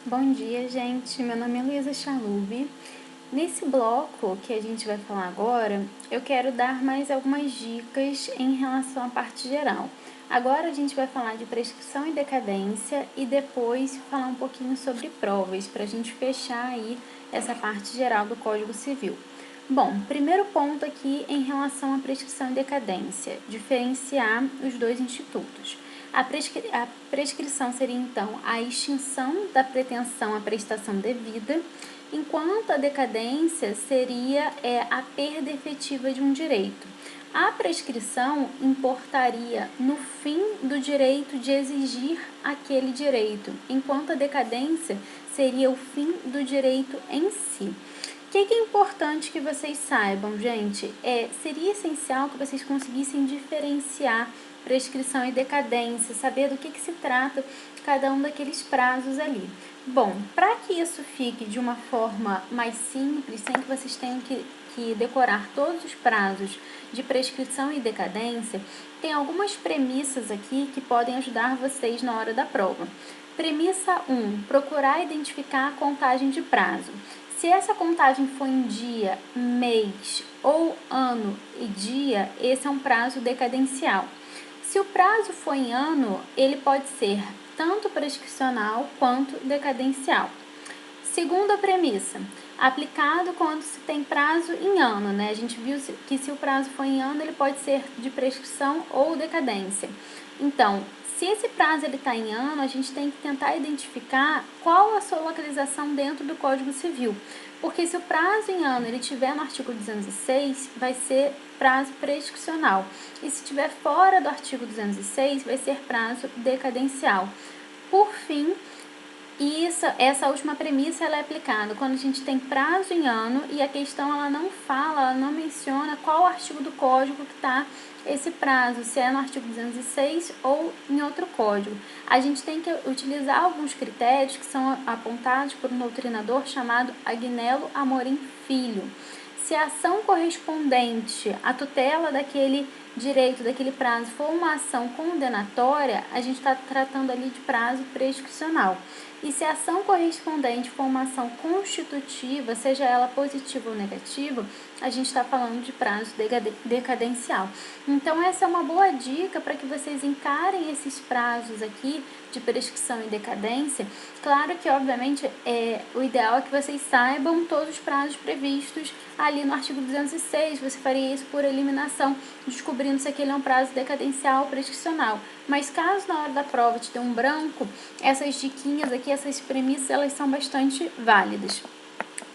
Bom dia, gente. Meu nome é Luísa Chalub. Nesse bloco que a gente vai falar agora, eu quero dar mais algumas dicas em relação à parte geral. Agora a gente vai falar de prescrição e decadência e depois falar um pouquinho sobre provas, para a gente fechar aí essa parte geral do Código Civil. Bom, primeiro ponto aqui em relação à prescrição e decadência, diferenciar os dois institutos. A prescrição seria, então, a extinção da pretensão à prestação devida, enquanto a decadência seria a perda efetiva de um direito. A prescrição importaria no fim do direito de exigir aquele direito, enquanto a decadência seria o fim do direito em si. O que é importante que vocês saibam, gente? Seria essencial que vocês conseguissem diferenciar prescrição e decadência, saber do que se trata cada um daqueles prazos ali. Bom, para que isso fique de uma forma mais simples, sem que vocês tenham que decorar todos os prazos de prescrição e decadência, tem algumas premissas aqui que podem ajudar vocês na hora da prova. Premissa 1. Procurar identificar a contagem de prazo. Se essa contagem for em dia, mês ou ano e dia, esse é um prazo decadencial. Se o prazo for em ano, ele pode ser tanto prescricional quanto decadencial. Segunda premissa, aplicado quando se tem prazo em ano, né? A gente viu que se o prazo for em ano, ele pode ser de prescrição ou decadência. Então, se esse prazo está em ano, a gente tem que tentar identificar qual a sua localização dentro do Código Civil. Porque se o prazo em ano ele estiver no artigo 206, vai ser prazo prescricional. E se estiver fora do artigo 206, vai ser prazo decadencial. Por fim, essa última premissa ela é aplicada quando a gente tem prazo em ano e a questão ela não menciona qual artigo do código que está esse prazo, se é no artigo 206 ou em outro código. A gente tem que utilizar alguns critérios que são apontados por um doutrinador chamado Agnello Amorim Filho. Se a ação correspondente à tutela daquele direito, daquele prazo, for uma ação condenatória, a gente está tratando ali de prazo prescricional. E se a ação correspondente for uma ação constitutiva, seja ela positiva ou negativa, a gente está falando de prazo decadencial. Então, essa é uma boa dica para que vocês encarem esses prazos aqui de prescrição e decadência. Claro que, obviamente, o ideal é que vocês saibam todos os prazos previstos ali no artigo 206, você faria isso por eliminação, descobrindo se aquele é um prazo decadencial ou prescricional. Mas caso na hora da prova te dê um branco, essas diquinhas aqui, essas premissas, elas são bastante válidas.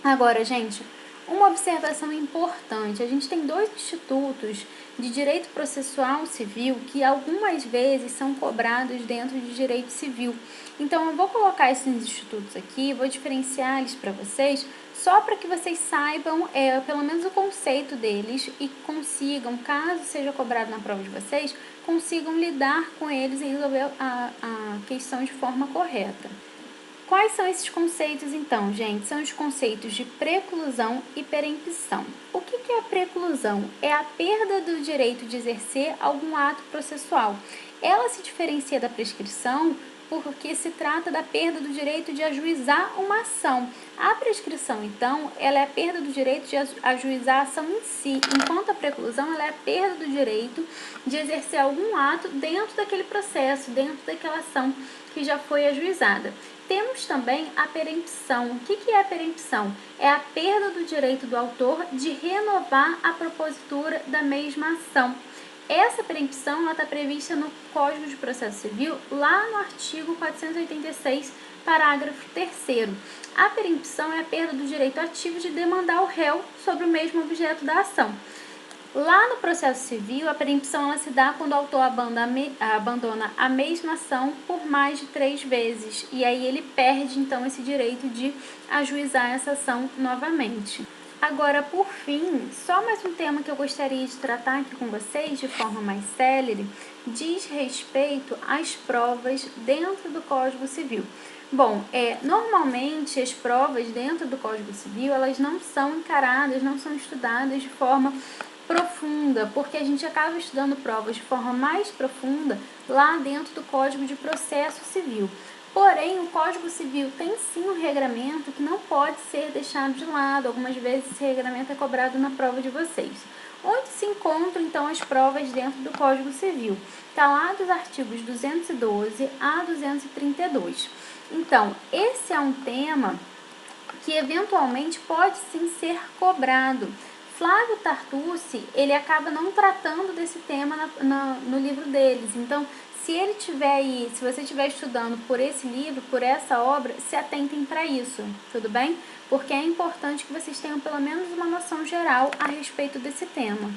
Agora, gente, uma observação importante, a gente tem dois institutos de direito processual civil que algumas vezes são cobrados dentro de direito civil. Então, eu vou colocar esses institutos aqui, vou diferenciar eles para vocês, só para que vocês saibam pelo menos o conceito deles e consigam, caso seja cobrado na prova de vocês, consigam lidar com eles e resolver a questão de forma correta. Quais são esses conceitos, então, gente? São os conceitos de preclusão e perempção. O que é a preclusão? É a perda do direito de exercer algum ato processual. Ela se diferencia da prescrição porque se trata da perda do direito de ajuizar uma ação. A prescrição, então, ela é a perda do direito de ajuizar a ação em si, enquanto a preclusão ela é a perda do direito de exercer algum ato dentro daquele processo, dentro daquela ação que já foi ajuizada. Temos também a perempção. O que é a perempção? É a perda do direito do autor de renovar a propositura da mesma ação. Essa perempção está prevista no Código de Processo Civil, lá no artigo 486, parágrafo 3º. A perempção é a perda do direito ativo de demandar o réu sobre o mesmo objeto da ação. Lá no processo civil, a perempção ela se dá quando o autor abandona a mesma ação por mais de 3 vezes. E aí ele perde, então, esse direito de ajuizar essa ação novamente. Agora, por fim, só mais um tema que eu gostaria de tratar aqui com vocês de forma mais célere, diz respeito às provas dentro do Código Civil. Bom, normalmente as provas dentro do Código Civil, elas não são encaradas, não são estudadas de forma profunda, porque a gente acaba estudando provas de forma mais profunda lá dentro do Código de Processo Civil. Porém, o Código Civil tem sim um regramento que não pode ser deixado de lado. Algumas vezes esse regramento é cobrado na prova de vocês. Onde se encontram, então, as provas dentro do Código Civil? Está lá dos artigos 212 a 232. Então, esse é um tema que eventualmente pode sim ser cobrado. Flávio Tartucci, ele acaba não tratando desse tema no livro deles. Então, se ele tiver aí, se você estiver estudando por esse livro, por essa obra, se atentem para isso, tudo bem? Porque é importante que vocês tenham pelo menos uma noção geral a respeito desse tema.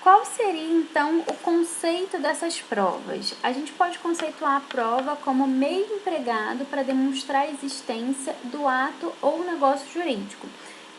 Qual seria, então, o conceito dessas provas? A gente pode conceituar a prova como meio empregado para demonstrar a existência do ato ou negócio jurídico.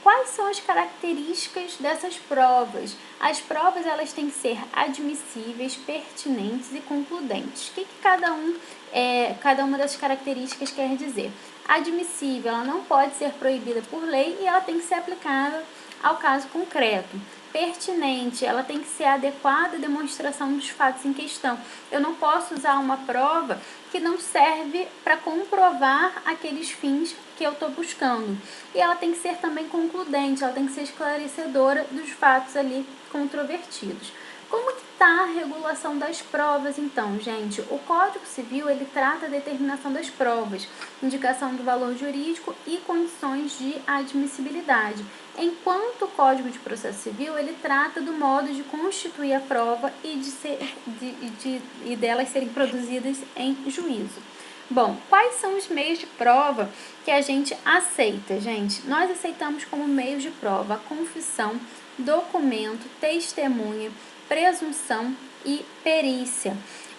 Quais são as características dessas provas? As provas elas têm que ser admissíveis, pertinentes e concludentes. O que cada uma das características quer dizer? Admissível, ela não pode ser proibida por lei e ela tem que ser aplicada ao caso concreto. Pertinente, ela tem que ser adequada à demonstração dos fatos em questão. Eu não posso usar uma prova que não serve para comprovar aqueles fins que eu estou buscando. E ela tem que ser também concludente, ela tem que ser esclarecedora dos fatos ali controvertidos. Como que está a regulação das provas, então, gente? O Código Civil, ele trata a determinação das provas, indicação do valor jurídico e condições de admissibilidade. Enquanto o Código de Processo Civil, ele trata do modo de constituir a prova e delas serem produzidas em juízo. Bom, quais são os meios de prova que a gente aceita, gente? Nós aceitamos como meios de prova a confissão, documento, testemunha, presunção e perícia.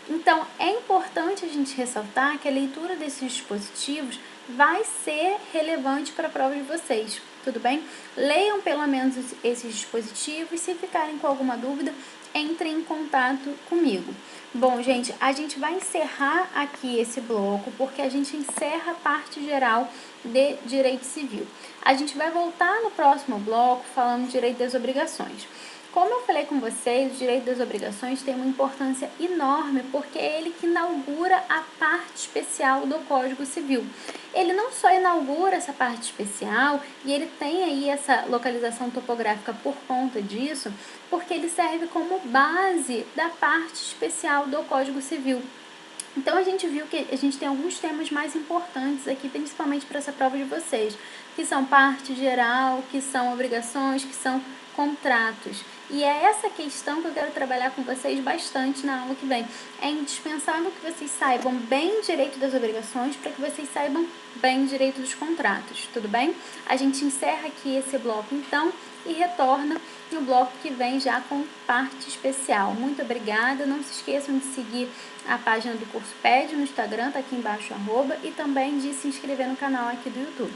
Então, é importante a gente ressaltar que a leitura desses dispositivos vai ser relevante para a prova de vocês, tudo bem? Leiam pelo menos esses dispositivos, se ficarem com alguma dúvida, entrem em contato comigo. Bom, gente, a gente vai encerrar aqui esse bloco, porque a gente encerra a parte geral de direito civil. A gente vai voltar no próximo bloco falando de direito das obrigações. Como eu falei com vocês, o direito das obrigações tem uma importância enorme, porque é ele que inaugura a parte especial do Código Civil. Ele não só inaugura essa parte especial, e ele tem aí essa localização topográfica por conta disso, porque ele serve como base da parte especial do Código Civil. Então, a gente viu que a gente tem alguns temas mais importantes aqui, principalmente para essa prova de vocês, que são parte geral, que são obrigações, que são contratos. E é essa questão que eu quero trabalhar com vocês bastante na aula que vem. É indispensável que vocês saibam bem direito das obrigações para que vocês saibam bem direito dos contratos, tudo bem? A gente encerra aqui esse bloco, então, e retorna no bloco que vem já com parte especial. Muito obrigada, não se esqueçam de seguir a página do Curso PED no Instagram, tá aqui embaixo, @, e também de se inscrever no canal aqui do YouTube.